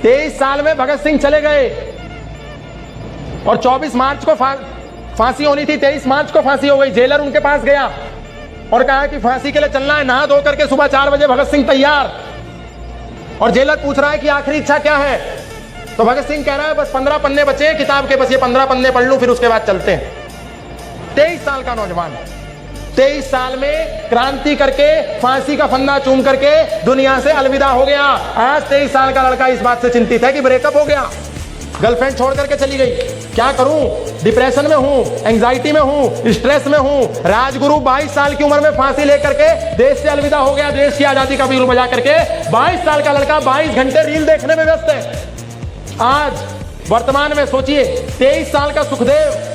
23 साल में भगत सिंह चले गए और 24 मार्च को फांसी होनी थी, 23 मार्च को फांसी हो गई। जेलर उनके पास गया और कहा कि फांसी के लिए चलना है, नहा धो करके सुबह 4 बजे भगत सिंह तैयार। और जेलर पूछ रहा है कि आखिरी इच्छा क्या है, तो भगत सिंह कह रहा है बस 15 पन्ने बचे हैं किताब के, बस ये 15 पन्ने पढ़ लूं फिर उसके बाद चलते हैं। 23 साल का नौजवान, 23 साल में क्रांति करके फांसी का फंदा चूम करके दुनिया से अलविदा हो गया। आज 23 साल का लड़का इस बात से चिंतित है कि ब्रेकअप हो गया, गर्लफ्रेंड छोड़ करके चली गई, क्या करूं, डिप्रेशन में हूं, एंजाइटी में हूं, स्ट्रेस में हूं। राजगुरु 22 साल की उम्र में फांसी लेकर के देश से अलविदा हो गया, देश की आजादी का बिगुल बजा करके। 22 साल का लड़का 22 घंटे रील देखने में व्यस्त है। आज वर्तमान में सोचिए, 23 साल का सुखदेव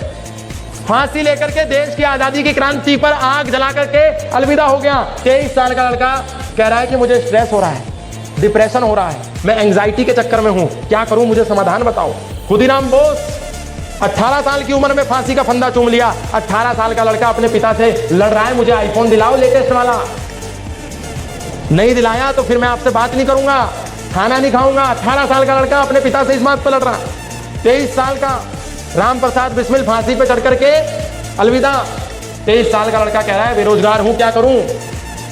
फांसी लेकर के देश की आजादी की क्रांति पर आग जला करके अलविदा हो गया। 23 साल का लड़का कह रहा है कि मुझे स्ट्रेस हो रहा है, डिप्रेशन हो रहा है, मैं एंजाइटी के चक्कर में हूं, क्या करूं, मुझे समाधान बताओ। खुदीराम बोस 18 साल की उम्र में फांसी का फंदा चूम लिया। 18 साल का लड़का अपने पिता से लड़ रहा है, मुझे आईफोन दिलाओ लेटेस्ट वाला, नहीं दिलाया तो फिर मैं आपसे बात नहीं करूंगा, खाना नहीं खाऊंगा। 18 साल का लड़का अपने पिता से इस बात पर लड़ रहा। 23 साल का राम प्रसाद बिस्मिल फांसी पे चढ़ करके अलविदा। 23 साल का लड़का कह रहा है बेरोजगार हूं, क्या करूं,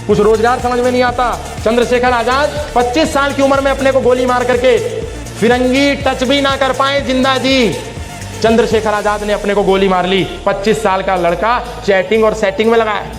कुछ रोजगार समझ में नहीं आता। चंद्रशेखर आजाद 25 साल की उम्र में अपने को गोली मार करके फिरंगी टच भी ना कर पाए जिंदा जी। चंद्रशेखर आजाद ने अपने को गोली मार ली। 25 साल का लड़का चैटिंग और सेटिंग में लगा है।